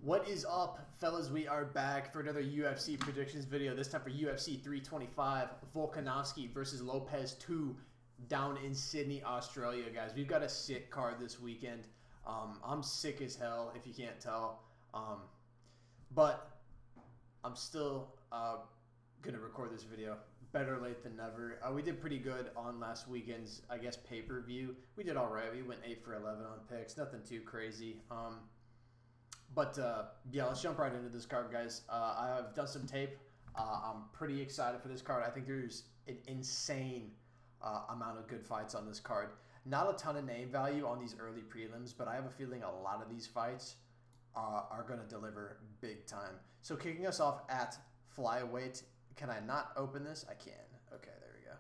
What is up, fellas? We are back for another UFC predictions video. This time for UFC 325, Volkanovski versus Lopes 2 down in Sydney, Australia, guys. We've got a sick card this weekend. I'm sick as hell, if you can't tell. But I'm still going to record this video. Better late than never. We did pretty good on last weekend's, I guess, pay-per-view. We did all right. We went 8 for 11 on picks. Nothing too crazy. But yeah, let's jump right into this card, guys. I've done some tape. I'm pretty excited for this card. I think there's an insane amount of good fights on this card. Not a ton of name value on these early prelims, but I have a feeling a lot of these fights are going to deliver big time. So kicking us off at flyweight. Can I not open this? I can. Okay, there we go.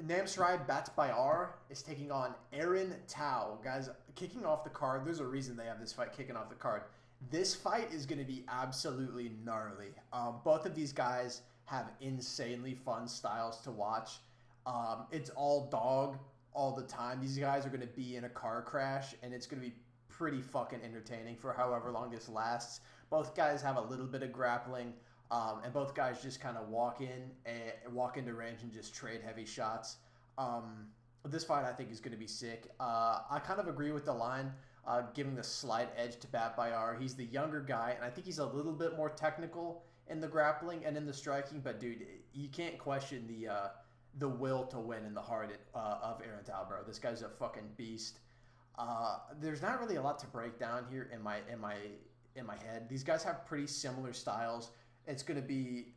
Namsrai Batbayar is taking on Aaron Tao. Guys, kicking off the card, there's a reason they have this fight kicking off the card. This fight is going to be absolutely gnarly. Both of these guys have insanely fun styles to watch. It's all dog all the time. These guys are going to be in a car crash, and it's going to be pretty fucking entertaining for however long this lasts. Both guys have a little bit of grappling. And both guys just kind of walk into range and just trade heavy shots. This fight I think is going to be sick. I kind of agree with the line, giving the slight edge to Batbayar. He's the younger guy, and I think he's a little bit more technical in the grappling and in the striking. But dude, you can't question the will to win in the heart of Aaron Tao, bro. This guy's a fucking beast. There's not really a lot to break down here in my head. These guys have pretty similar styles. It's going to be,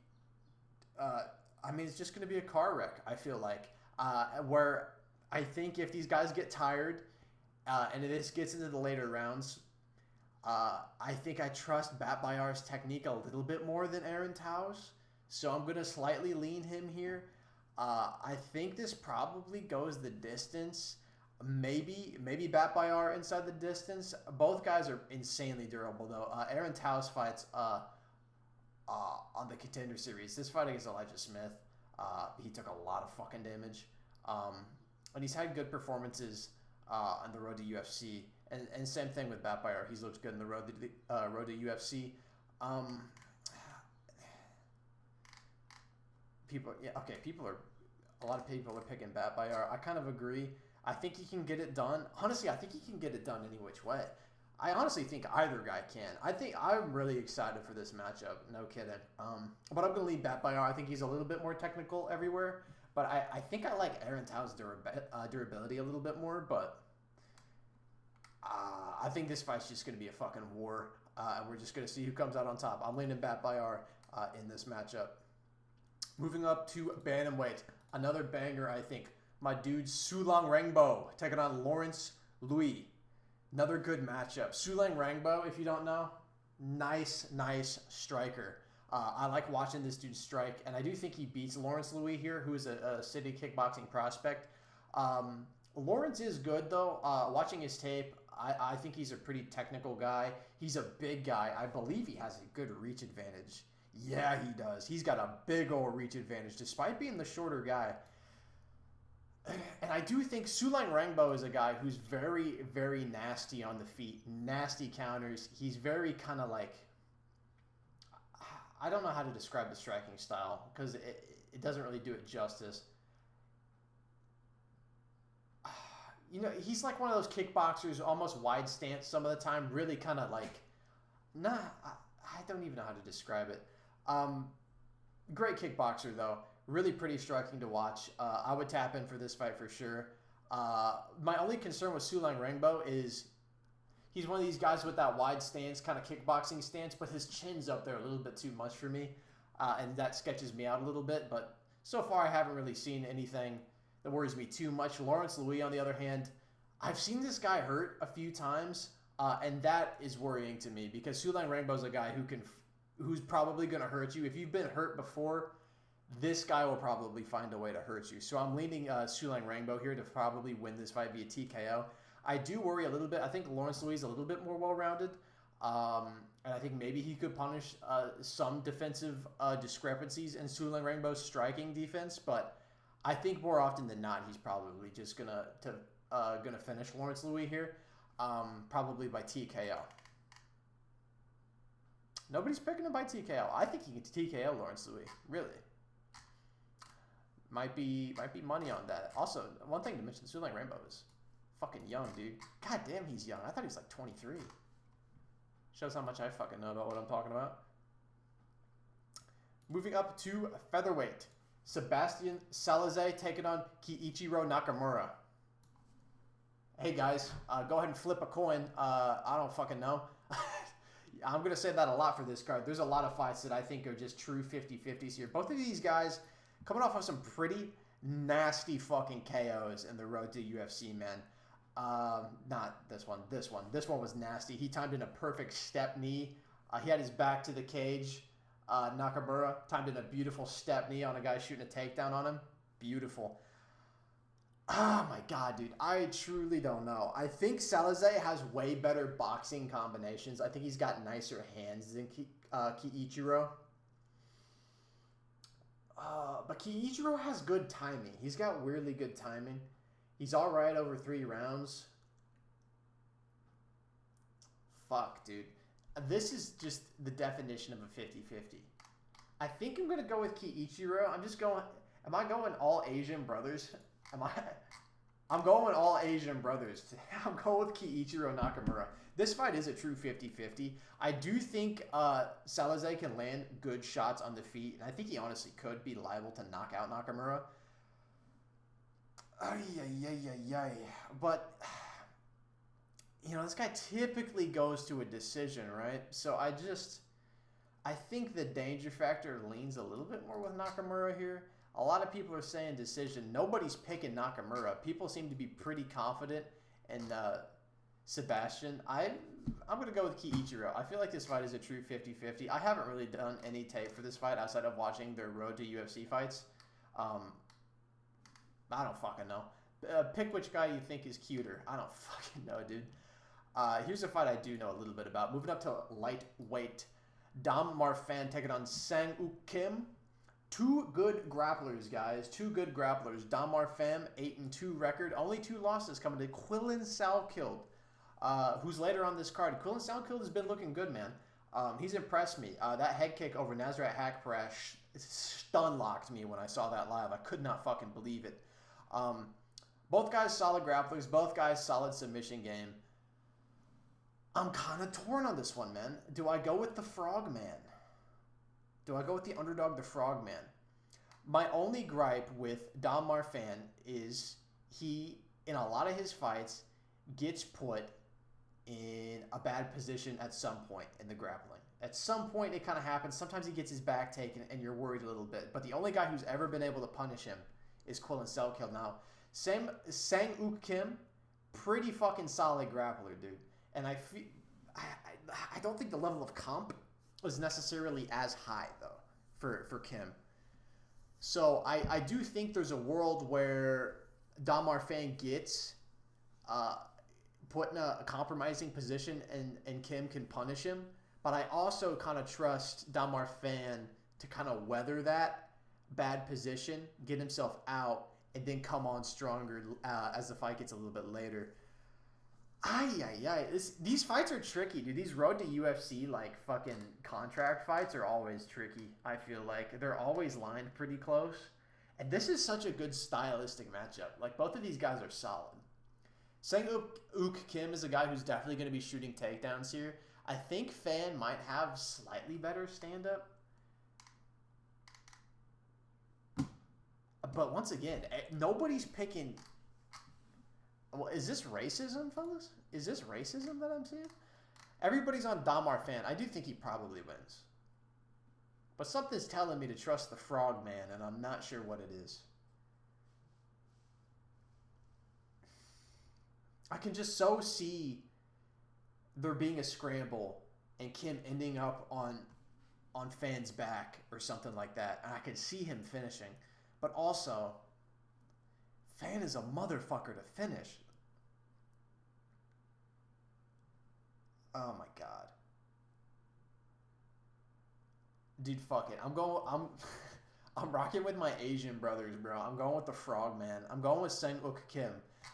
it's just going to be a car wreck, I feel like, where I think if these guys get tired and this gets into the later rounds, I think I trust Batbayar's technique a little bit more than Aaron Tao's, so I'm going to slightly lean him here. I think this probably goes the distance. Maybe Batbayar inside the distance. Both guys are insanely durable, though. Aaron Tao's fights... on the Contender Series. This fight against Elijah Smith, he took a lot of fucking damage. And he's had good performances on the road to UFC. And same thing with Batbayar. He's looked good in the road to UFC. A lot of people are picking Batbayar. I kind of agree. I think he can get it done. Honestly, I think he can get it done any which way. I honestly think either guy can. I'm really excited for this matchup. No kidding. But I'm going to leave Batbayar. I think he's a little bit more technical everywhere. But I think I like Aaron Tao's durability a little bit more. But I think this fight's just going to be a fucking war. We're just going to see who comes out on top. I'm leaning Batbayar in this matchup. Moving up to bantamweight. Another banger, I think. My dude, Sulang Rangbo, taking on Lawrence Louis. Another good matchup. Sulang Rangbo, if you don't know, nice striker. I like watching this dude strike, and I do think he beats Lawrence Louis here, who is a city kickboxing prospect. Lawrence is good, though. Watching his tape, I think he's a pretty technical guy. He's a big guy. I believe he has a good reach advantage. Yeah, he does. He's got a big old reach advantage, despite being the shorter guy. And I do think Sulang Rangbo is a guy who's very, very nasty on the feet. Nasty counters. He's very kind of like... I don't know how to describe the striking style because it doesn't really do it justice. He's like one of those kickboxers, almost wide stance some of the time. Really kind of like... I don't even know how to describe it. Great kickboxer, though. Really pretty striking to watch. I would tap in for this fight for sure. My only concern with Sulang Rangbo is he's one of these guys with that wide stance, kind of kickboxing stance, but his chin's up there a little bit too much for me, and that sketches me out a little bit. But so far, I haven't really seen anything that worries me too much. Lawrence Louis, on the other hand, I've seen this guy hurt a few times, and that is worrying to me because Sulang Rangbo is a guy who's probably going to hurt you. If you've been hurt before, this guy will probably find a way to hurt you. So I'm leaning Sulang Rangbo here to probably win this fight via TKO. I do worry a little bit. I think Lawrence Louis is a little bit more well-rounded. And I think maybe he could punish some defensive discrepancies in Sulang Rangbo's striking defense. But I think more often than not, he's probably just going to finish Lawrence Louis here. Probably by TKO. Nobody's picking him by TKO. I think he can TKO Lawrence Louis. Really. Might be money on that. Also, one thing to mention, Sulang Rainbow is fucking young, dude. God damn, he's young. I thought he was like 23. Shows how much I fucking know about what I'm talking about. Moving up to featherweight. Sebastian Salazar taking on Kiichiro Nakamura. Hey guys, go ahead and flip a coin. I don't fucking know. I'm going to say that a lot for this card. There's a lot of fights that I think are just true 50-50s here. Both of these guys coming off of some pretty nasty fucking KOs in the road to UFC, man. Not this one. This one. This one was nasty. He timed in a perfect step knee. He had his back to the cage. Nakamura timed in a beautiful step knee on a guy shooting a takedown on him. Beautiful. Oh my god, dude. I truly don't know. I think Salazar has way better boxing combinations. I think he's got nicer hands than Kiichiro. But Kiichiro has good timing. He's got weirdly good timing. He's alright over 3 rounds. Fuck, dude. This is just the definition of a 50-50. I think I'm going to go with Kiichiro. I'm just going... Am I going all Asian brothers? I'm going all Asian brothers. I'm going with Kiichiro Nakamura. This fight is a true 50-50. I do think Salazar can land good shots on the feet, and I think he honestly could be liable to knock out Nakamura. But, you know, this guy typically goes to a decision, right? So I think the danger factor leans a little bit more with Nakamura here. A lot of people are saying decision. Nobody's picking Nakamura. People seem to be pretty confident in Sebastian. I'm going to go with Kiichiro. I feel like this fight is a true 50-50. I haven't really done any tape for this fight outside of watching their road to UFC fights. I don't fucking know. Pick which guy you think is cuter. I don't fucking know, dude. Here's a fight I do know a little bit about. Moving up to lightweight. Dam Marfan taking on Sang-Uk Kim. 2 good grapplers, guys. 2 good grapplers. Dam Marfan, 8-2 record. Only 2 losses coming to Quillen Salkild, who's later on this card. Quillen Salkild has been looking good, man. He's impressed me. That head kick over Nasrat Hakparas stun-locked me when I saw that live. I could not fucking believe it. Both guys solid grapplers. Both guys solid submission game. I'm kind of torn on this one, man. Do I go with the Frogman? Do I go with the underdog, the Frogman? My only gripe with Dam Marfan is he, in a lot of his fights, gets put in a bad position at some point in the grappling. At some point, it kind of happens. Sometimes he gets his back taken, and you're worried a little bit. But the only guy who's ever been able to punish him is Quillen Salkild. Now, Sang-Uk Kim, pretty fucking solid grappler, dude. And I don't think the level of comp is necessarily as high, though, for Kim. So I do think there's a world where Dam Marfan gets put in a compromising position and Kim can punish him. But I also kind of trust Dam Marfan to kind of weather that bad position, get himself out, and then come on stronger as the fight gets a little bit later. These fights are tricky, dude. These road to UFC, like, fucking contract fights are always tricky, I feel like. They're always lined pretty close. And this is such a good stylistic matchup. Like, both of these guys are solid. Sang-Uk Kim is a guy who's definitely going to be shooting takedowns here. I think Fan might have slightly better stand-up. But once again, nobody's picking... Well, is this racism, fellas? Is this racism that I'm seeing? Everybody's on Dam Marfan. I do think he probably wins. But something's telling me to trust the Frogman, and I'm not sure what it is. I can just so see there being a scramble and Kim ending up on Fan's back or something like that. And I can see him finishing. But also, Fan is a motherfucker to finish. Oh my god. Dude, fuck it. I'm rocking with my Asian brothers, bro. I'm going with the Frogman. I'm going with Sang-Uk Kim.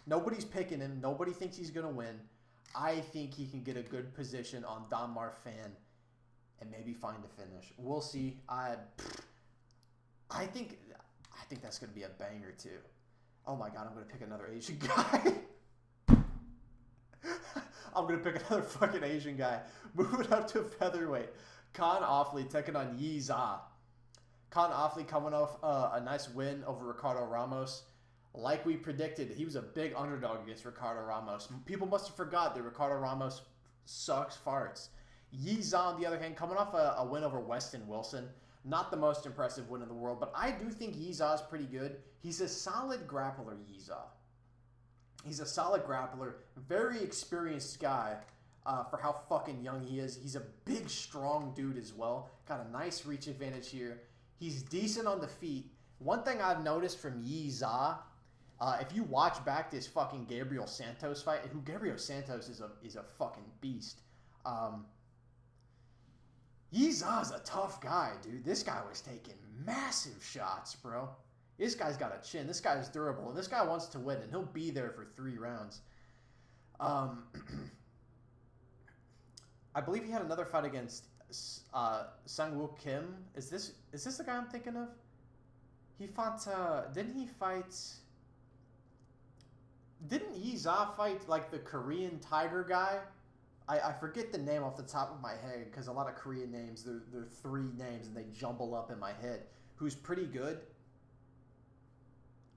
Nobody's picking him. Nobody thinks he's going to win. I think he can get a good position on Dam Marfan and maybe find a finish. We'll see. I think that's going to be a banger too. Oh my god, I'm going to pick another Asian guy. I'm going to pick another fucking Asian guy. Moving up to featherweight. Khan Offley taking on Yi Za. Khan Offley coming off a nice win over Ricardo Ramos. Like we predicted, he was a big underdog against Ricardo Ramos. People must have forgot that Ricardo Ramos sucks farts. Yi Za, on the other hand, coming off a win over Weston Wilson. Not the most impressive win in the world, but I do think Yi Za is pretty good. He's a solid grappler, Yi Za. He's a solid grappler, very experienced guy for how fucking young he is. He's a big, strong dude as well. Got a nice reach advantage here. He's decent on the feet. One thing I've noticed from Yi Za, if you watch back this fucking Gabriel Santos fight, who Gabriel Santos is a fucking beast. Yi Za's a tough guy, dude. This guy was taking massive shots, bro. This guy's got a chin. This guy is durable. And this guy wants to win, and he'll be there for 3 rounds. I believe he had another fight against Sang-woo Kim. Is this the guy I'm thinking of? He fought... didn't he fight... Didn't Yi Za fight, like, the Korean Tiger guy? I forget the name off the top of my head, because a lot of Korean names, they're 3 names, and they jumble up in my head. Who's pretty good.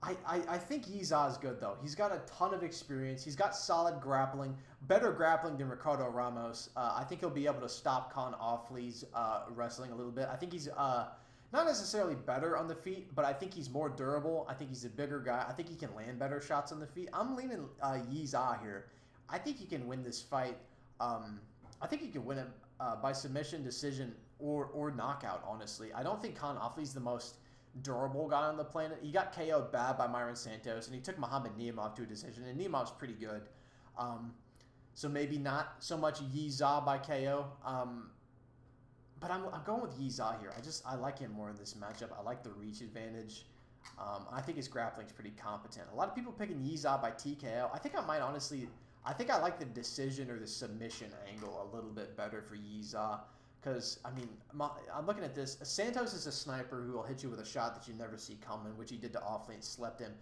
I think Yi Za is good, though. He's got a ton of experience. He's got solid grappling. Better grappling than Ricardo Ramos. I think he'll be able to stop Khan Offley's wrestling a little bit. I think he's not necessarily better on the feet, but I think he's more durable. I think he's a bigger guy. I think he can land better shots on the feet. I'm leaning Yi Za here. I think he can win this fight. I think he can win it by submission, decision, or knockout, honestly. I don't think Khan Offley's the most durable guy on the planet. He got KO'd bad by Myron Santos, and he took Muhammad Niamov to a decision, and Niamov's pretty good. So maybe not so much Yi Za by KO. But I'm going with Yi Za here. I like him more in this matchup. I like the reach advantage. I think his grappling's pretty competent. A lot of people picking Yi Za by TKO. I think I might honestly... I think I like the decision or the submission angle a little bit better for Yi Za. Because, I mean, I'm looking at this. Santos is a sniper who will hit you with a shot that you never see coming, which he did to Offley and slept him.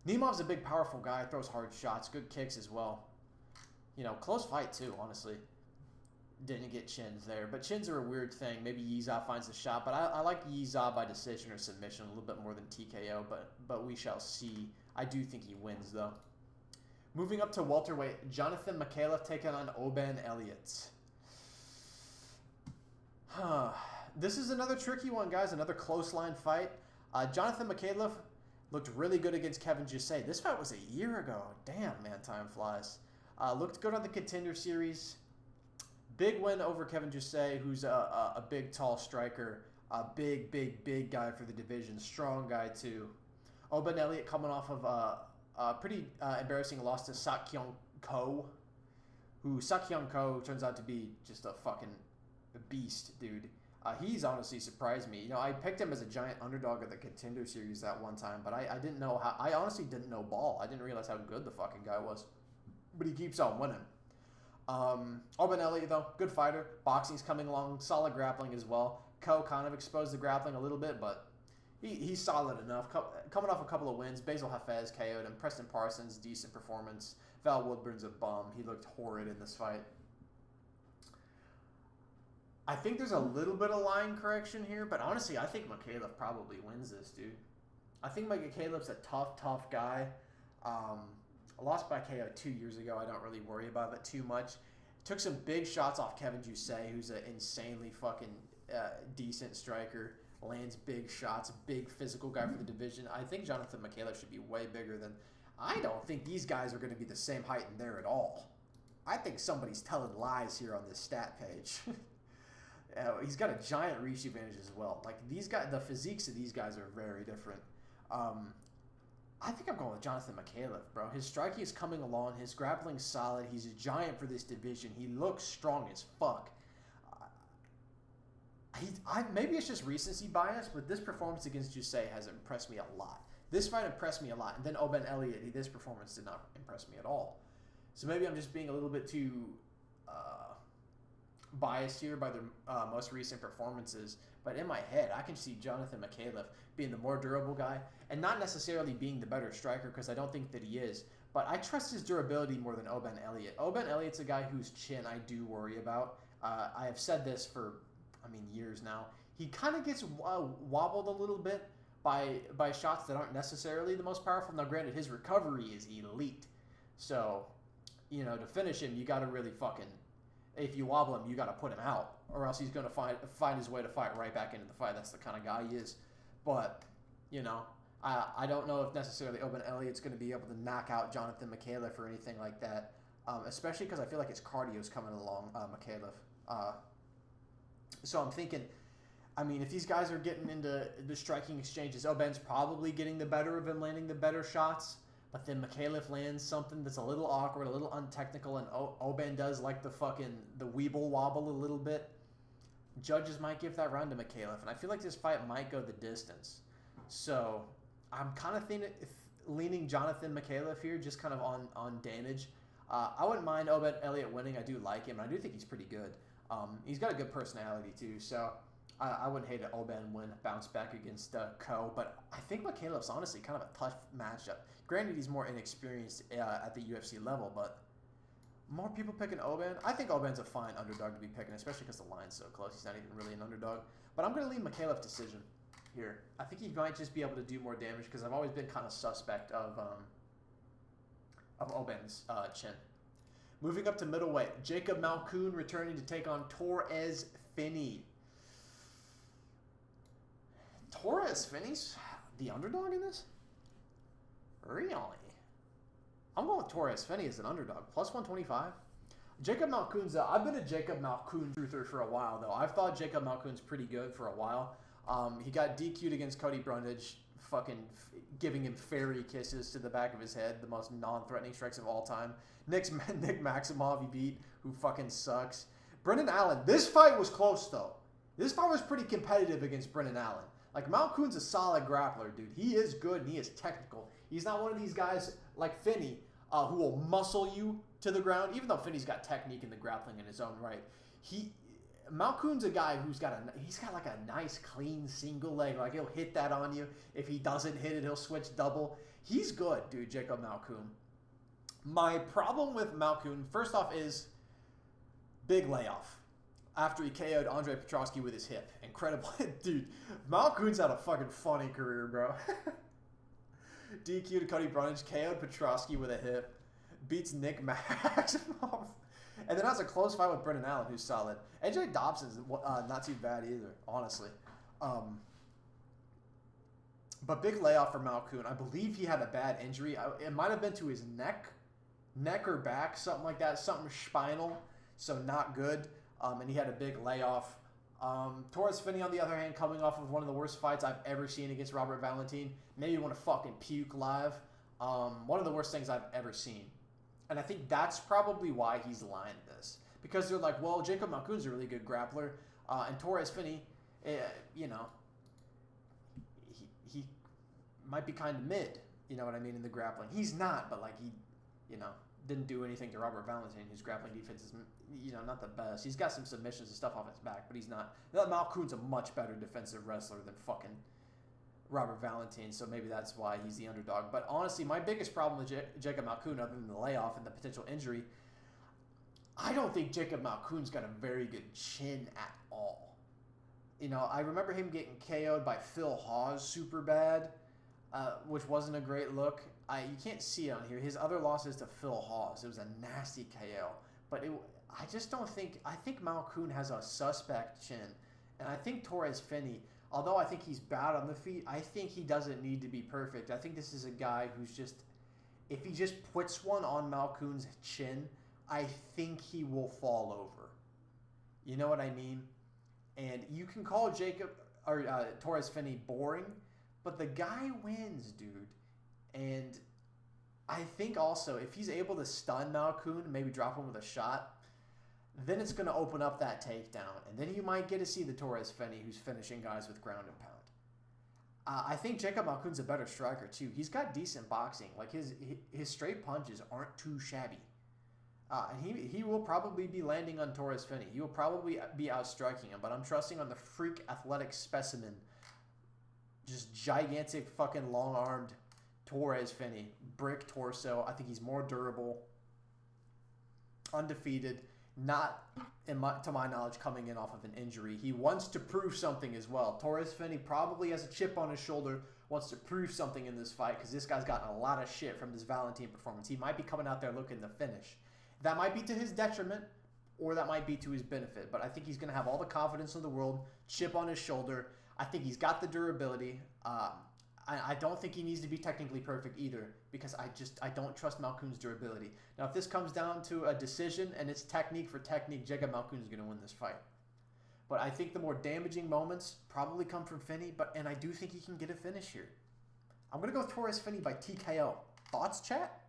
Niemov's a big, powerful guy. Throws hard shots. Good kicks as well. You know, close fight, too, honestly. Didn't get chins there. But chins are a weird thing. Maybe Yi Za finds the shot. But I like Yi Za by decision or submission a little bit more than TKO. But we shall see. I do think he wins, though. Moving up to welterweight, Jonathan Mikhailov taking on Oban Elliott. This is another tricky one, guys. Another close line fight. Jonathan Mikhailov looked really good against Kevin Jusset. This fight was a year ago. Damn, man, time flies. Looked good on the Contender Series. Big win over Kevin Jusset, who's a big, tall striker. A big, big, big guy for the division. Strong guy, too. Oban Elliott coming off of a pretty embarrassing loss to Sakyong Ko, who Sakyong Ko turns out to be just a fucking beast, dude. He's honestly surprised me. You know, I picked him as a giant underdog of the Contender Series that one time, but I didn't know how. I honestly didn't know ball. I didn't realize how good the fucking guy was. But he keeps on winning. Oban Elliott, though, good fighter. Boxing's coming along. Solid grappling as well. Ko kind of exposed the grappling a little bit, but he's solid enough. Coming off a couple of wins. Basil Hafez KO'd him. Preston Parsons, decent performance. Val Woodburn's a bum. He looked horrid in this fight. I think there's a little bit of line correction here, but honestly, I think Mikhailov probably wins this, dude. I think Mikhailov's a tough guy. Lost by KO 2 years ago. I don't really worry about it too much. Took some big shots off Kevin Jusset, who's an insanely fucking decent striker. Lands big shots, big physical guy for the division. I think Jonathan Mikhailov should be way bigger than... I don't think these guys are going to be the same height in there at all. I think somebody's telling lies here on this stat page. He's got a giant reach advantage as well. Like, these guys, the physiques of these guys are very different. I think I'm going with Jonathan Mikhailov, bro. His striking is coming along. His grappling's solid. He's a giant for this division. He looks strong as fuck. Maybe it's just recency bias, but this performance against Jusset has impressed me a lot. This fight impressed me a lot. And then Oban Elliott, this performance did not impress me at all. So maybe I'm just being a little bit too biased here by their most recent performances, but in my head, I can see Jonathan Mikhailov being the more durable guy, and not necessarily being the better striker, because I don't think that he is. But I trust his durability more than Oben Elliott. Oben Elliott's a guy whose chin I do worry about. I have said this for, years now. He kind of gets wobbled a little bit by shots that aren't necessarily the most powerful. Now, granted, his recovery is elite. So, to finish him, you got to really fucking... If you wobble him, you got to put him out, or else he's going to find his way to fight right back into the fight. That's the kind of guy he is. But, I don't know if necessarily Oben Elliott's going to be able to knock out Jonathan Mikhailov or anything like that, especially because I feel like his cardio's coming along, Mikhailov. So I'm thinking, if these guys are getting into the striking exchanges, Oben's probably getting the better of him, landing the better shots. But then Mikhailov lands something that's a little awkward, a little untechnical, and Oben does like the weeble wobble a little bit. Judges might give that round to Mikhailov, and I feel like this fight might go the distance. So I'm kind of leaning Jonathan Mikhailov here, just kind of on damage. I wouldn't mind Oben Elliott winning. I do like him, and I do think he's pretty good. He's got a good personality too, so I wouldn't hate an Oben win, bounce back against Ko, but I think Mikhailov's honestly kind of a tough matchup. Granted, he's more inexperienced at the UFC level, but more people picking Oben. I think Oben's a fine underdog to be picking, especially because the line's so close. He's not even really an underdog. But I'm going to lean Mikhailov decision here. I think he might just be able to do more damage, because I've always been kind of suspect of Oben's chin. Moving up to middleweight, Jacob Malkoun returning to take on Torres Finney. Torres Finney's the underdog in this? Really? I'm going with Torres Finney as an underdog. Plus 125. Jacob Malkoun's... I've been a Jacob Malkoun truther for a while, though. I've thought Jacob Malkoun's pretty good for a while. He got DQ'd against Cody Brundage, giving him fairy kisses to the back of his head, the most non-threatening strikes of all time. Nick Maximov he beat, who fucking sucks. Brendan Allen. This fight was close, though. This fight was pretty competitive against Brendan Allen. Like, Malkoun's a solid grappler, dude. He is good, and he is technical. He's not one of these guys like Finney who will muscle you to the ground, even though Finney's got technique in the grappling in his own right. Malkoun's a guy he's got like a nice, clean single leg. Like, he'll hit that on you. If he doesn't hit it, he'll switch double. He's good, dude, Jacob Malkoun. My problem with Malkoun, first off, is big layoff after he KO'd Andre Petroski with his hip. Incredible. Dude, Malkoun's had a fucking funny career, bro. DQ'd Cody Brundage, KO'd Petroski with a hip, beats Nick Maximov, and then has a close fight with Brendan Allen, who's solid. AJ Dobson's not too bad either, honestly. But big layoff for Malkoun. I believe he had a bad injury. It might have been to his neck or back, something like that, something spinal, so not good. And he had a big layoff. Torres Finney, on the other hand, coming off of one of the worst fights I've ever seen against Robert Valentin. Made me want to fucking puke live. One of the worst things I've ever seen. And I think that's probably why he's lined this. Because they're like, well, Jacob Malkoun's a really good grappler. And Torres Finney, he might be kind of mid, you know what I mean, in the grappling. He's not, but like he, didn't do anything to Robert Valentin, whose grappling defense is, not the best. He's got some submissions and stuff off his back, but he's not. Malkoun's a much better defensive wrestler than fucking Robert Valentin, so maybe that's why he's the underdog. But honestly, my biggest problem with Jacob Malkoun, other than the layoff and the potential injury, I don't think Jacob Malkoun's got a very good chin at all. I remember him getting KO'd by Phil Hawes super bad, which wasn't a great look. You can't see it on here. His other losses to Phil Hawes, it was a nasty KO. But I just don't think... I think Malkoun has a suspect chin. And I think Torres Finney, although I think he's bad on the feet, I think he doesn't need to be perfect. I think this is a guy who's just... If he just puts one on Malkoun's chin, I think he will fall over. You know what I mean? And you can call Torres Finney boring, but the guy wins, dude. And I think also, if he's able to stun Malkoun and maybe drop him with a shot, then it's going to open up that takedown. And then you might get to see the Torres Finney who's finishing guys with ground and pound. I think Jacob Malkoun's a better striker, too. He's got decent boxing. Like, his straight punches aren't too shabby. And he will probably be landing on Torres Finney. He will probably be outstriking him, but I'm trusting on the freak athletic specimen, just gigantic fucking long-armed Torres Finney. Brick torso. I think he's more durable. Undefeated. Not, to my knowledge, coming in off of an injury. He wants to prove something as well. Torres Finney probably has a chip on his shoulder, wants to prove something in this fight because this guy's gotten a lot of shit from this Valentine performance. He might be coming out there looking to finish. That might be to his detriment, or that might be to his benefit. But I think he's going to have all the confidence in the world, chip on his shoulder. I think he's got the durability. I don't think he needs to be technically perfect either because I don't trust Malkoun's durability. Now, if this comes down to a decision and it's technique for technique, Jacob Malkoun is going to win this fight. But I think the more damaging moments probably come from Finney, and I do think he can get a finish here. I'm going to go Torres Finney by TKO. Thoughts, chat?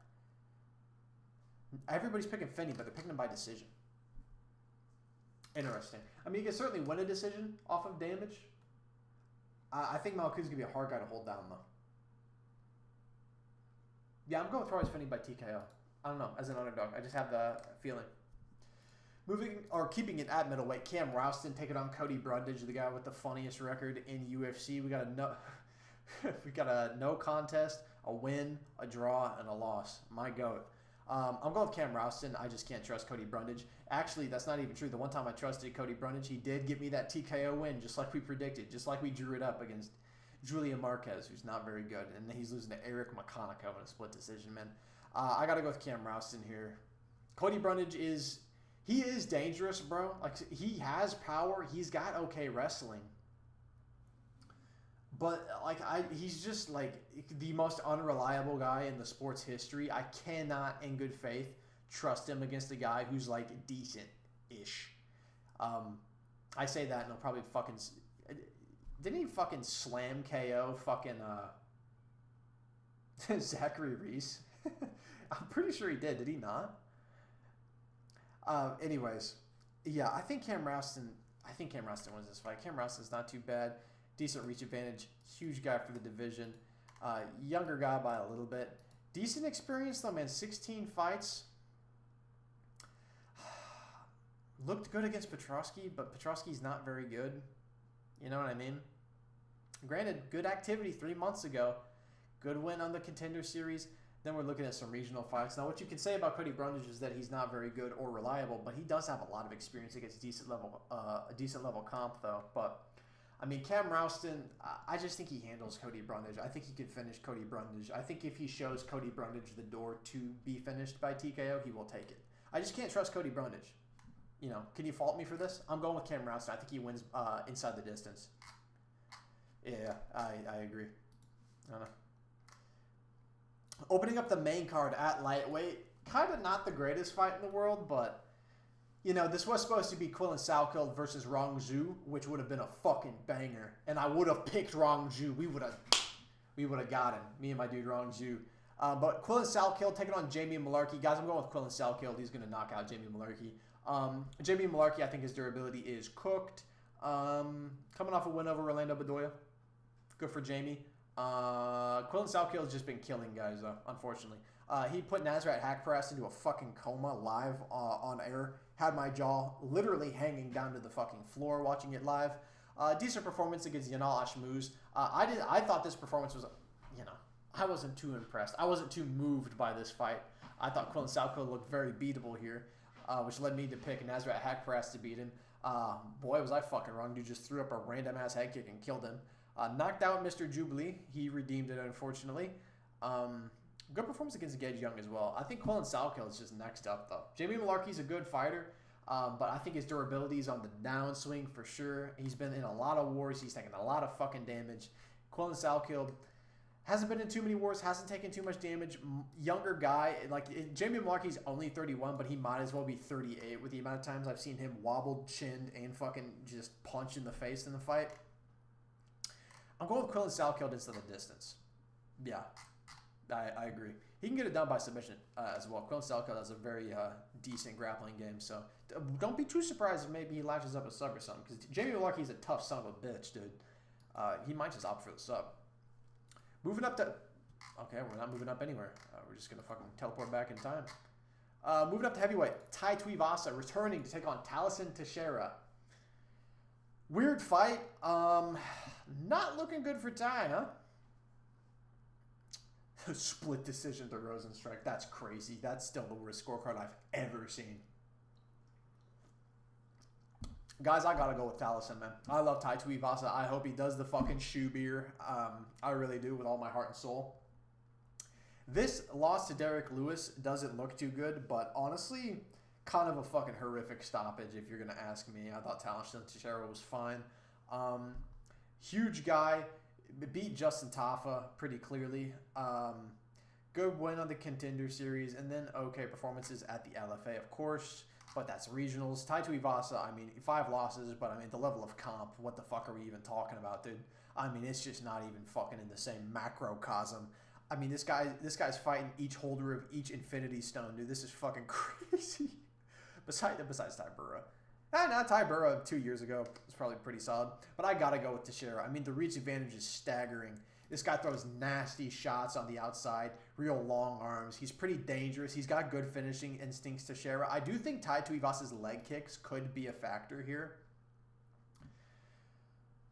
Everybody's picking Finney, but they're picking him by decision. Interesting. I mean, he can certainly win a decision off of damage. I think Malkoun's going to be a hard guy to hold down, though. Yeah, I'm going with Torres Finney by TKO. I don't know, as an underdog. I just have the feeling. Keeping it at middleweight, Cam Rouston taking on Cody Brundage, the guy with the funniest record in UFC. We got a no contest, a win, a draw, and a loss. My goat. I'm going with Cam Rouston. I just can't trust Cody Brundage. Actually, that's not even true. The one time I trusted Cody Brundage, he did give me that TKO win, just like we predicted, just like we drew it up against Julian Marquez, who's not very good. And then he's losing to Eric McConaughey in a split decision, man. I got to go with Cam Rouston here. Cody Brundage is dangerous, bro. Like, he has power. He's got okay wrestling. But, he's just, the most unreliable guy in the sport's history. I cannot, in good faith, trust him against a guy who's, decent-ish. I say that, and he'll probably fucking... Didn't he fucking slam KO fucking, Zachary Reese? I'm pretty sure he did. Did he not? Anyways. Yeah, I think Cam Rouston wins this fight. Cam Rouston's not too bad. Decent reach advantage. Huge guy for the division. Younger guy by a little bit. Decent experience though, man. 16 fights. Looked good against Petrosky, but Petrosky's not very good. You know what I mean? Granted, good activity 3 months ago. Good win on the Contender Series. Then we're looking at some regional fights. Now, what you can say about Cody Brundage is that he's not very good or reliable, but he does have a lot of experience against a decent level comp, though. But I mean, Cam Rouston, I just think he handles Cody Brundage. I think he can finish Cody Brundage. I think if he shows Cody Brundage the door to be finished by TKO, he will take it. I just can't trust Cody Brundage. You know, can you fault me for this? I'm going with Cam Rouston. I think he wins inside the distance. Yeah, I agree. I don't know. Opening up the main card at lightweight, kind of not the greatest fight in the world, but, you know, this was supposed to be Quillen Salkild versus Rong Zhu, which would have been a fucking banger. And I would have picked Rong Zhu. We would have got him. Me and my dude Rong Zhu. But Quillen Salkild taking on Jamie Mullarkey. Guys, I'm going with Quillen Salkild. He's going to knock out Jamie Mullarkey. Jamie Mullarkey, I think his durability is cooked. Coming off a win over Orlando Bedoya. Good for Jamie. Quillen Salkild has just been killing guys, though, unfortunately. He put Nasrat Hakparas into a fucking coma live on air. Had my jaw literally hanging down to the fucking floor watching it live. Decent performance against Yanal Ashmouz. I thought this performance was, you know, I wasn't too impressed. I wasn't too moved by this fight. I thought Quillen Salkild looked very beatable here, which led me to pick Nasrat Hakparas to beat him. Boy, was I fucking wrong. Dude just threw up a random-ass head kick and killed him. Knocked out Mr. Jubilee. He redeemed it, unfortunately. Good performance against Gage Young as well. I think Quillen Salkild is just next up, though. Jamie Mullarkey's a good fighter, but I think his durability is on the downswing for sure. He's been in a lot of wars. He's taken a lot of fucking damage. Quillen Salkild hasn't been in too many wars, hasn't taken too much damage. Younger guy. Jamie Mullarkey's only 31, but he might as well be 38 with the amount of times I've seen him wobbled, chinned, and fucking just punched in the face in the fight. I'm going with Quillen Salkild into the distance. Yeah, I agree. He can get it done by submission as well. Quillen Salkild has a very decent grappling game, so don't be too surprised if maybe he latches up a sub or something, because Jamie Mullarkey's a tough son of a bitch, dude. He might just opt for the sub. Moving up to... Okay, we're not moving up anywhere. We're just going to fucking teleport back in time. Moving up to heavyweight, Tai Tuivasa returning to take on Taliesin Teixeira. Weird fight. Not looking good for Tai, huh? Split decision to Rosenstrike. That's crazy. That's still the worst scorecard I've ever seen. Guys, I gotta go with Taliesin, man. I love Tai Tuivasa. I hope he does the fucking shoe beer. I really do, with all my heart and soul. This loss to Derek Lewis doesn't look too good, but honestly, kind of a fucking horrific stoppage if you're going to ask me. I thought Taliesin Teixeira was fine. Huge guy. Beat Justin Tafa pretty clearly. Good win on the Contender Series, and then okay performances at the LFA, of course, but that's regionals. Tai Tuivasa, I mean, 5 losses, but I mean, the level of comp, what the fuck are we even talking about, dude? I mean, it's just not even fucking in the same macrocosm. I mean, this guy's fighting each holder of each Infinity Stone, dude. This is fucking crazy. Besides Ty Burra. Ty Burra 2 years ago was probably pretty solid. But I got to go with Teixeira. I mean, the reach advantage is staggering. This guy throws nasty shots on the outside, real long arms. He's pretty dangerous. He's got good finishing instincts, Teixeira. I do think Tai Tuivasa's leg kicks could be a factor here.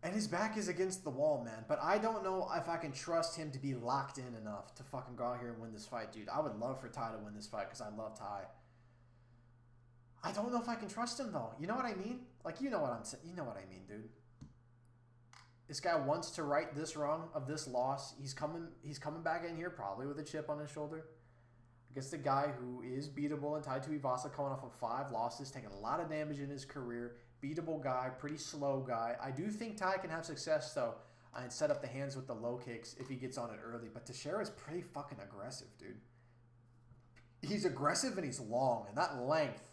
And his back is against the wall, man. But I don't know if I can trust him to be locked in enough to fucking go out here and win this fight, dude. I would love for Tai to win this fight because I love Tai. I don't know if I can trust him, though. You know what I mean? Like, you know what I'm saying. You know what I mean, dude. This guy wants to right this wrong of this loss. He's coming back in here probably with a chip on his shoulder. Against the guy who is beatable, and Tai Tuivasa coming off of 5 losses, taking a lot of damage in his career. Beatable guy, pretty slow guy. I do think Tai can have success, though, and set up the hands with the low kicks if he gets on it early. But Teixeira is pretty fucking aggressive, dude. He's aggressive and he's long, and that length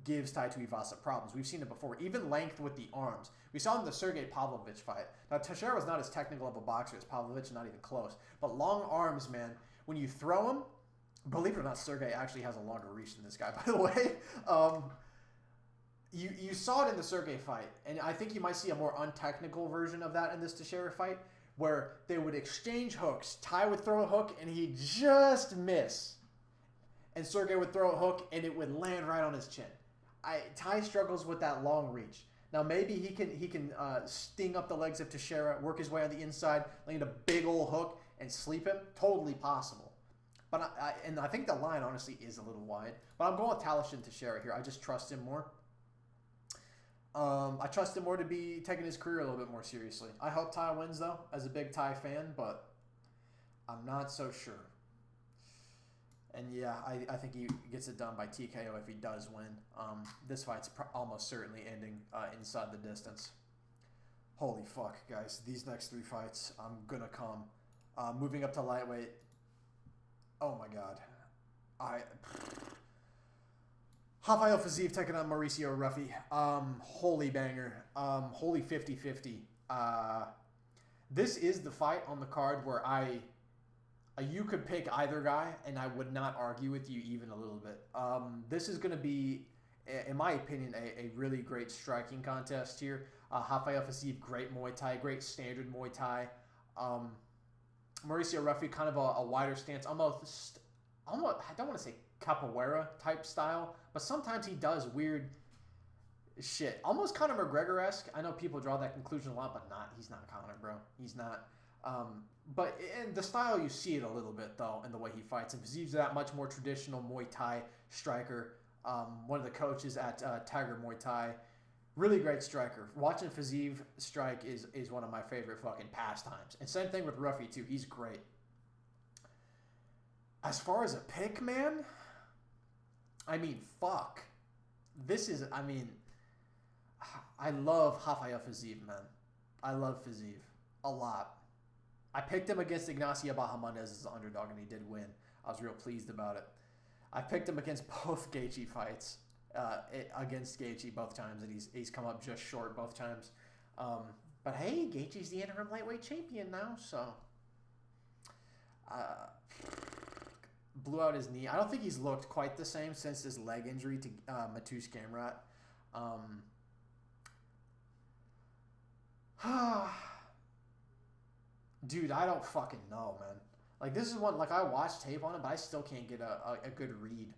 gives Tai Tuivasa problems. We've seen it before. Even length with the arms. We saw it in the Sergey Pavlovich fight. Now, Teixeira was not as technical of a boxer as Pavlovich, not even close. But long arms, man, when you throw him, believe it or not, Sergey actually has a longer reach than this guy, by the way. You saw it in the Sergey fight, and I think you might see a more untechnical version of that in this Teixeira fight, where they would exchange hooks. Tai would throw a hook, and he'd just miss. And Sergey would throw a hook, and it would land right on his chin. Tai struggles with that long reach. Now, maybe he can sting up the legs of Teixeira, work his way on the inside, land a big old hook, and sleep him. Totally possible. But I think the line, honestly, is a little wide. But I'm going with Taliesin Teixeira here. I just trust him more. I trust him more to be taking his career a little bit more seriously. I hope Tai wins, though, as a big Tai fan, but I'm not so sure. And yeah, I think he gets it done by TKO if he does win. This fight's almost certainly ending inside the distance. Holy fuck, guys. These next 3 fights, I'm going to come. Moving up to lightweight. Oh my god. Rafael Fiziev taking on Mauricio Ruffy. Holy banger. Holy 50-50. This is the fight on the card where you could pick either guy, and I would not argue with you even a little bit. This is going to be, in my opinion, a really great striking contest here. Rafael Fiziev, great Muay Thai, great standard Muay Thai. Mauricio Ruffy, kind of a wider stance, almost, I don't want to say capoeira type style, but sometimes he does weird shit. Almost Conor McGregor-esque. I know people draw that conclusion a lot, but he's not Conor, bro. He's not. But in the style, you see it a little bit, though, in the way he fights. And Fiziev's that much more traditional Muay Thai striker. One of the coaches at Tiger Muay Thai. Really great striker. Watching Fiziev strike is one of my favorite fucking pastimes. And same thing with Ruffy, too. He's great. As far as a pick, man, I mean, fuck. I love Rafael Fiziev, man. I love Fiziev a lot. I picked him against Ignacio Bahamondes as an underdog, and he did win. I was real pleased about it. I picked him against both Gaethje fights, against Gaethje both times, and he's come up just short both times. But hey, Gaethje's the interim lightweight champion now, so blew out his knee. I don't think he's looked quite the same since his leg injury to Mateusz Gamrot. Dude, I don't fucking know, man. Like, this is one, like, I watched tape on him, but I still can't get a good read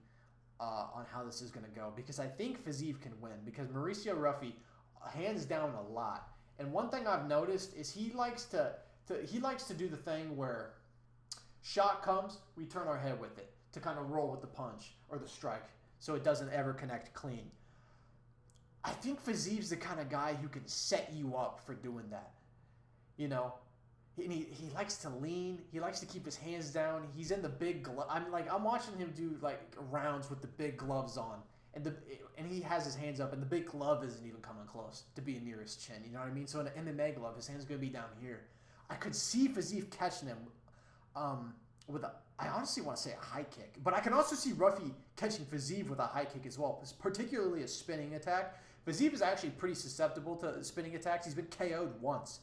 on how this is going to go because I think Fiziev can win because Mauricio Ruffy hands down a lot. And one thing I've noticed is he likes to do the thing where shot comes, we turn our head with it to kind of roll with the punch or the strike so it doesn't ever connect clean. I think Fiziev's the kind of guy who can set you up for doing that. You know, he likes to lean. He likes to keep his hands down. He's in the big glove. I'm watching him do like rounds with the big gloves on, and he has his hands up, and the big glove isn't even coming close to being near his chin. You know what I mean? So in an MMA glove, his hand's gonna be down here. I could see Fiziev catching him with a. I honestly want to say a high kick, but I can also see Ruffy catching Fiziev with a high kick as well, particularly a spinning attack. Fiziev is actually pretty susceptible to spinning attacks. He's been KO'd once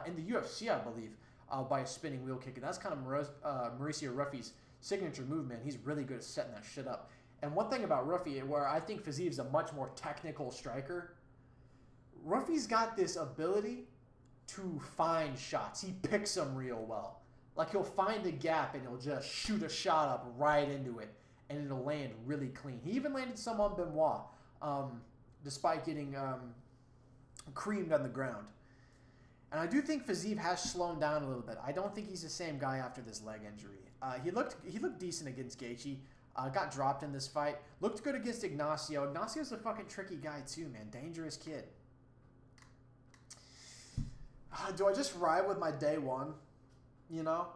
in the UFC, I believe, by a spinning wheel kick, and that's kind of Mauricio Ruffy's signature move, man. He's really good at setting that shit up. And one thing about Ruffy, where I think Fiziev's a much more technical striker, Ruffy's got this ability to find shots. He picks them real well. Like, he'll find a gap and he'll just shoot a shot up right into it, and it'll land really clean. He even landed some on Benoit, despite getting creamed on the ground. And I do think Fiziev has slowed down a little bit. I don't think he's the same guy after this leg injury. He looked decent against Gaethje. Got dropped in this fight. Looked good against Ignacio. Ignacio's a fucking tricky guy too, man. Dangerous kid. Do I just ride with my day one? You know?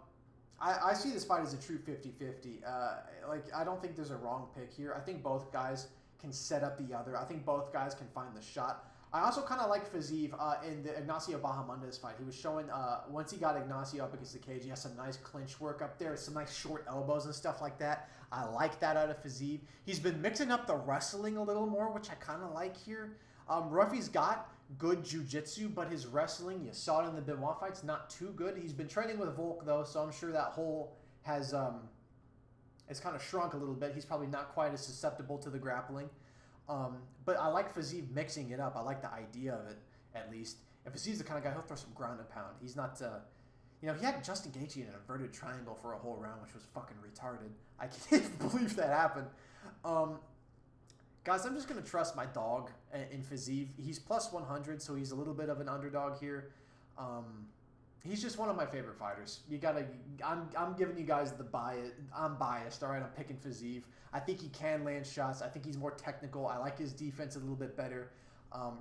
I see this fight as a true 50-50. I don't think there's a wrong pick here. I think both guys can set up the other. I think both guys can find the shot. I also kind of like Fiziev in the Ignacio Bahamondes fight. He was showing, once he got Ignacio up against the cage, he has some nice clinch work up there, some nice short elbows and stuff like that. I like that out of Fiziev. He's been mixing up the wrestling a little more, which I kind of like here. Ruffy's got good jiu-jitsu, but his wrestling, you saw it in the Benoit fights, not too good. He's been training with Volk, though, so I'm sure that hole has it's kind of shrunk a little bit. He's probably not quite as susceptible to the grappling. But I like Fiziev mixing it up. I like the idea of it, at least. And Fiziev's the kind of guy, he'll throw some ground and pound. He's not, he had Justin Gaethje in an inverted triangle for a whole round, which was fucking retarded. I can't believe that happened. Guys, I'm just going to trust my dog in Fiziev. He's plus 100, so he's a little bit of an underdog here. He's just one of my favorite fighters. I'm giving you guys the bias. I'm biased, all right? I'm picking Fiziev. I think he can land shots. I think he's more technical. I like his defense a little bit better.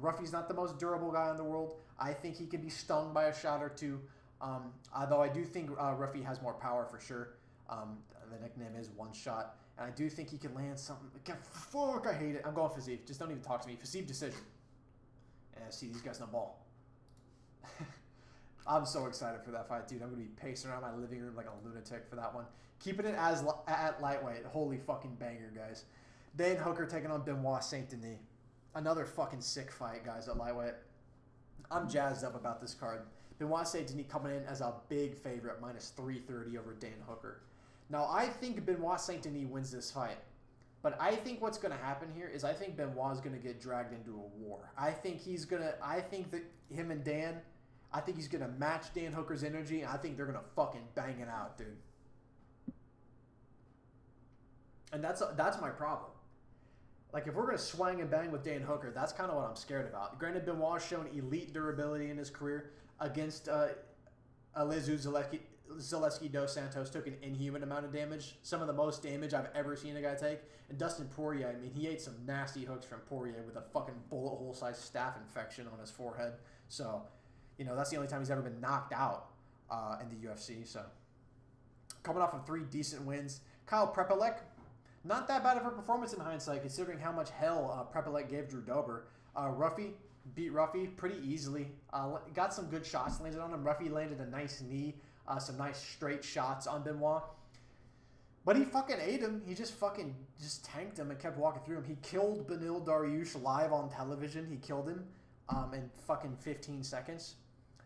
Ruffy's not the most durable guy in the world. I think he can be stung by a shot or two. Although I do think Ruffy has more power for sure. The nickname is One Shot. And I do think he can land something. Fuck, I hate it. I'm going Fiziev. Just don't even talk to me. Fiziev decision. And I see these guys no ball. I'm so excited for that fight, dude. I'm going to be pacing around my living room like a lunatic for that one. Keeping it at lightweight. Holy fucking banger, guys. Dan Hooker taking on Benoit Saint-Denis. Another fucking sick fight, guys, at lightweight. I'm jazzed up about this card. Benoit Saint-Denis coming in as a big favorite, minus 330 over Dan Hooker. Now, I think Benoit Saint-Denis wins this fight. But I think what's going to happen here is I think Benoit's going to get dragged into a war. I think that him and Dan, I think he's going to match Dan Hooker's energy, and I think they're going to fucking bang it out, dude. And that's my problem. Like, if we're going to swing and bang with Dan Hooker, that's kind of what I'm scared about. Granted, Benoit's shown elite durability in his career against Alizu Zaleski Dos Santos. Took an inhuman amount of damage. Some of the most damage I've ever seen a guy take. And Dustin Poirier, I mean, he ate some nasty hooks from Poirier with a fucking bullet hole-sized staph infection on his forehead. So, that's the only time he's ever been knocked out in the UFC. So, coming off of 3 decent wins. Kyle Prepelec, not that bad of a performance in hindsight, considering how much hell Prepelec gave Drew Dober. Ruffy beat Ruffy pretty easily. Got some good shots landed on him. Ruffy landed a nice knee, some nice straight shots on Benoit. But he fucking ate him. He just tanked him and kept walking through him. He killed Beneil Dariush live on television. He killed him in fucking 15 seconds.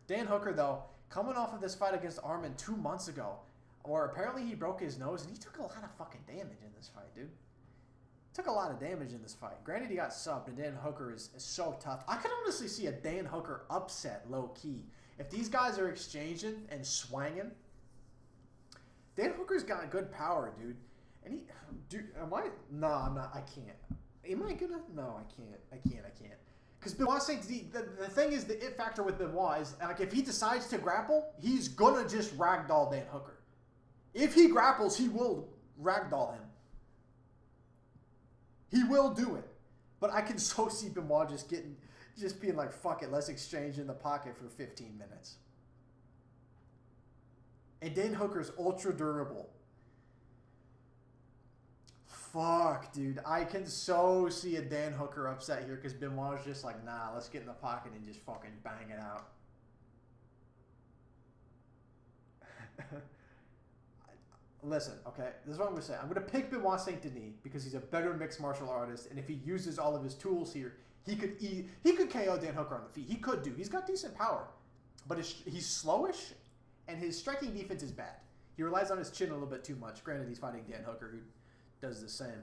Dan Hooker, though, coming off of this fight against Arman 2 months ago, where apparently he broke his nose, and he took a lot of fucking damage in this fight, dude. Took a lot of damage in this fight. Granted, he got subbed, and Dan Hooker is so tough. I could honestly see a Dan Hooker upset, low-key. If these guys are exchanging and swanging, Dan Hooker's got good power, dude. And he, dude, am I? No, I'm not. I can't. Am I gonna? No, I can't. I can't. Because Benoit Saint Denis, the thing is, the it factor with Benoit is, like, if he decides to grapple, he's gonna just ragdoll Dan Hooker. If he grapples, he will ragdoll him. He will do it. But I can so see Benoit just being like, fuck it, let's exchange in the pocket for 15 minutes. And Dan Hooker's ultra durable. Fuck, dude. I can so see a Dan Hooker upset here because Benoit's just like, nah, let's get in the pocket and just fucking bang it out. Listen, okay, this is what I'm going to say. I'm going to pick Benoit Saint Denis because he's a better mixed martial artist, and if he uses all of his tools here, he could KO Dan Hooker on the feet. He could do. He's got decent power, but he's slowish, and his striking defense is bad. He relies on his chin a little bit too much. Granted, he's fighting Dan Hooker, who does the same,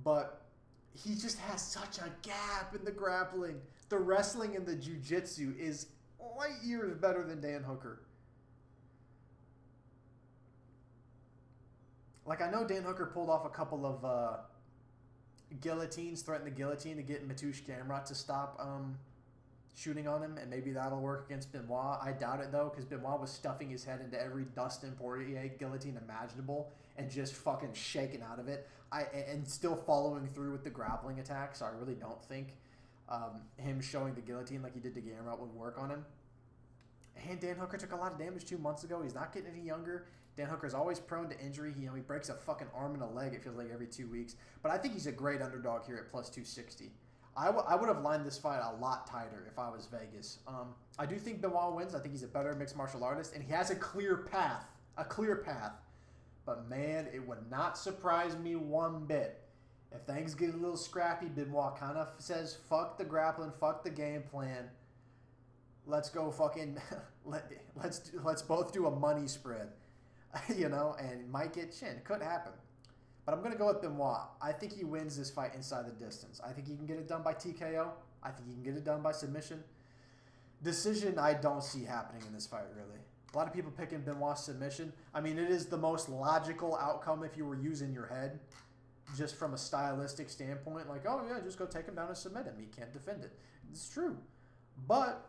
but he just has such a gap in the grappling. The wrestling and the jiu-jitsu is light years better than Dan Hooker. Like, I know Dan Hooker pulled off a couple of guillotines, threatened the guillotine to get Mateusz Gamrot to stop shooting on him, and maybe that'll work against Benoit. I doubt it, though, because Benoit was stuffing his head into every Dustin Poirier guillotine imaginable and just fucking shaking out of it. And still following through with the grappling attack, so I really don't think him showing the guillotine like he did to Gamrot would work on him. And Dan Hooker took a lot of damage 2 months ago. He's not getting any younger. Dan Hooker's always prone to injury. He breaks a fucking arm and a leg, it feels like, every 2 weeks. But I think he's a great underdog here at plus 260. I would have lined this fight a lot tighter if I was Vegas. I do think Benoit wins. I think he's a better mixed martial artist, and he has a clear path. But, man, it would not surprise me one bit if things get a little scrappy. Benoit kind of says, fuck the grappling, fuck the game plan. Let's go fucking let's both do a money spread. And might get chin. Could happen. But I'm going to go with Benoit. I think he wins this fight inside the distance. I think he can get it done by TKO. I think he can get it done by submission. Decision, I don't see happening in this fight, really. A lot of people picking Benoit's submission. I mean, it is the most logical outcome if you were using your head, just from a stylistic standpoint. Like, oh, yeah, just go take him down and submit him. He can't defend it. It's true. But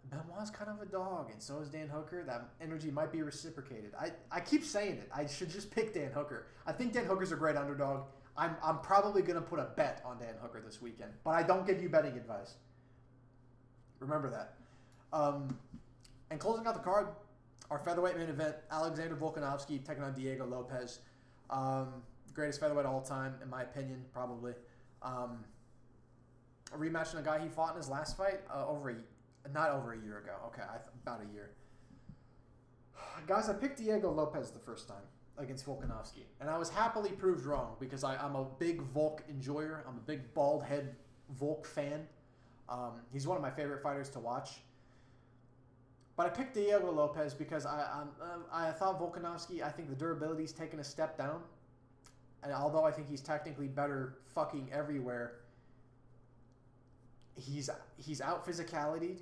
Benoit's kind of a dog, and so is Dan Hooker. That energy might be reciprocated. I keep saying it. I should just pick Dan Hooker. I think Dan Hooker's a great underdog. I'm probably going to put a bet on Dan Hooker this weekend, but I don't give you betting advice. Remember that. And closing out the card, our featherweight main event, Alexander Volkanovski taking on Diego Lopes. Greatest featherweight of all time, in my opinion, probably. A rematch on a guy he fought in his last fight not over a year ago. Okay, about a year. Guys, I picked Diego Lopes the first time against Volkanovski, and I was happily proved wrong because I'm a big Volk enjoyer. I'm a big bald head Volk fan. He's one of my favorite fighters to watch. But I picked Diego Lopes because I thought Volkanovski, I think the durability's taken a step down. And although I think he's technically better fucking everywhere, he's out physicality.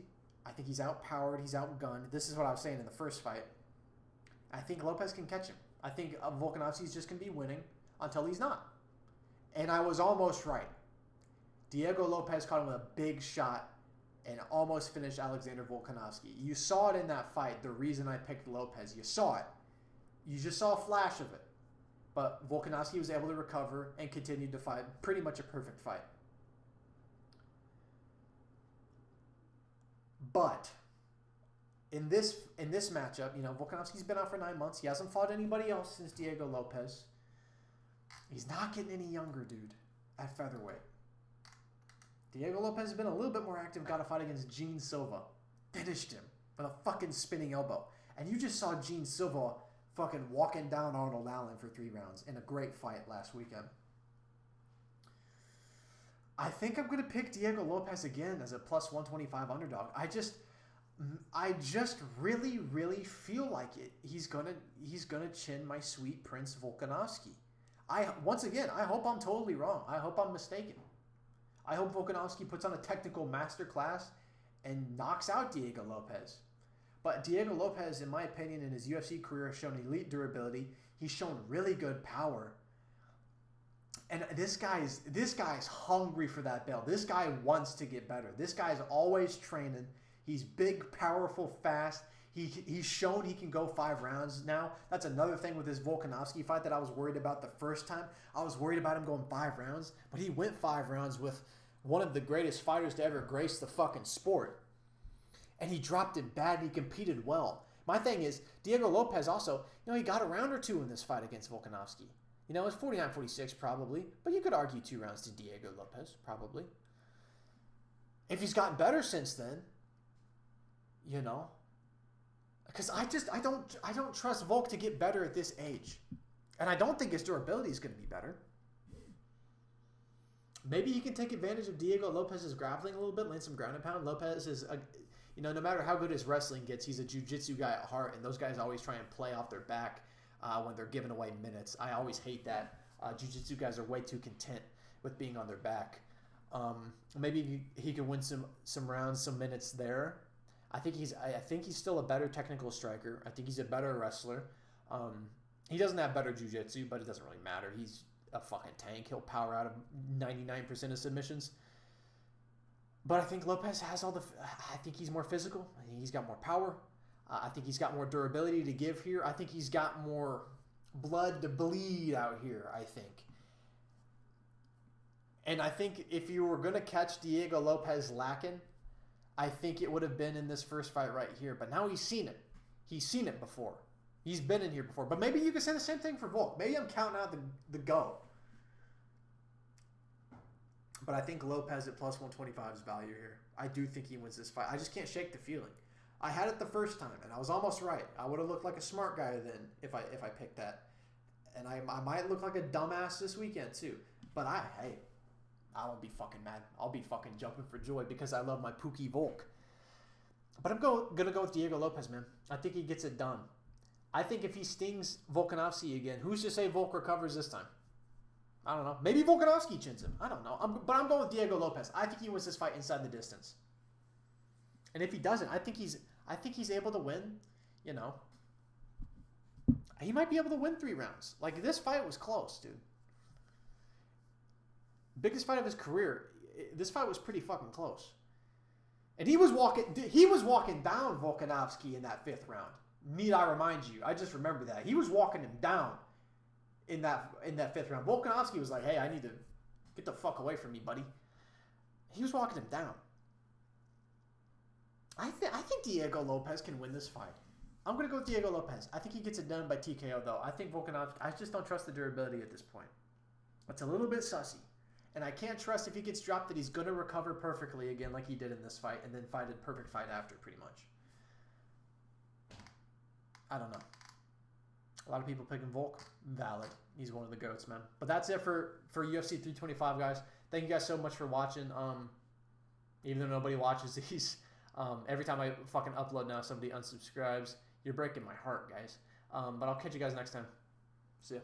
I think he's outpowered. He's outgunned. This is what I was saying in the first fight. I think Lopes can catch him. I think Volkanovski's just going to be winning until he's not. And I was almost right. Diego Lopes caught him with a big shot and almost finished Alexander Volkanovski. You saw it in that fight, the reason I picked Lopes. You saw it. You just saw a flash of it. But Volkanovski was able to recover and continued to fight. Pretty much a perfect fight. But in this matchup, Volkanovski's been out for 9 months. He hasn't fought anybody else since Diego Lopes. He's not getting any younger, dude, at featherweight. Diego Lopes has been a little bit more active, got a fight against Gene Silva. Finished him with a fucking spinning elbow. And you just saw Gene Silva fucking walking down Arnold Allen for 3 rounds in a great fight last weekend. I think I'm going to pick Diego Lopes again as a plus 125 underdog. I just really, really feel like it. He's gonna chin my sweet Prince Volkanovski. Once again, I hope I'm totally wrong. I hope I'm mistaken. I hope Volkanovski puts on a technical masterclass and knocks out Diego Lopes. But Diego Lopes, in my opinion, in his UFC career, has shown elite durability. He's shown really good power. And this guy's hungry for that belt. This guy wants to get better. This guy's always training. He's big, powerful, fast. He's shown he can go 5 rounds now. That's another thing with this Volkanovski fight that I was worried about the first time. I was worried about him going 5 rounds, but he went 5 rounds with one of the greatest fighters to ever grace the fucking sport. And he dropped it bad and he competed well. My thing is, Diego Lopes also, he got a round or 2 in this fight against Volkanovski. It's 49-46 probably, but you could argue 2 rounds to Diego Lopes, probably. If he's gotten better since then, because I don't trust Volk to get better at this age. And I don't think his durability is going to be better. Maybe he can take advantage of Diego Lopez's grappling a little bit, land some ground and pound. Lopez is, no matter how good his wrestling gets, he's a jiu-jitsu guy at heart, and those guys always try and play off their back when they're giving away minutes. I always hate that. Jiu-jitsu guys are way too content with being on their back. Maybe he can win some rounds, some minutes there. I think he's still a better technical striker. I think he's a better wrestler. He doesn't have better jiu-jitsu, but it doesn't really matter. He's a fucking tank. He'll power out of 99% of submissions. But I think Lopez has I think he's more physical. I think he's got more power. I think he's got more durability to give here. I think he's got more blood to bleed out here, I think. And I think if you were going to catch Diego Lopez lacking, I think it would have been in this first fight right here. But now he's seen it. He's seen it before. He's been in here before. But maybe you could say the same thing for Volk. Maybe I'm counting out the go. But I think Lopez at plus 125 is value here. I do think he wins this fight. I just can't shake the feeling. I had it the first time, and I was almost right. I would have looked like a smart guy then if I picked that. And I might look like a dumbass this weekend too. But I won't be fucking mad. I'll be fucking jumping for joy because I love my Pookie Volk. But I'm going to go with Diego Lopez, man. I think he gets it done. I think if he stings Volkanovski again, who's to say Volk recovers this time? I don't know. Maybe Volkanovski chins him. I don't know. But I'm going with Diego Lopez. I think he wins this fight inside the distance. And if he doesn't, I think he's able to win. He might be able to win 3 rounds. Like, this fight was close, dude. Biggest fight of his career. This fight was pretty fucking close. And he was walking down Volkanovski in that 5th round. Need I remind you? I just remember that. He was walking him down in that 5th round. Volkanovski was like, hey, I need to get the fuck away from me, buddy. He was walking him down. I think Diego Lopez can win this fight. I'm going to go with Diego Lopez. I think he gets it done by TKO, though. I think Volkanovski, I just don't trust the durability at this point. It's a little bit sussy. And I can't trust if he gets dropped that he's going to recover perfectly again like he did in this fight and then fight a perfect fight after, pretty much. I don't know. A lot of people picking Volk. Valid. He's one of the GOATs, man. But that's it for UFC 325, guys. Thank you guys so much for watching. Even though nobody watches these, every time I fucking upload now, somebody unsubscribes. You're breaking my heart, guys. But I'll catch you guys next time. See ya.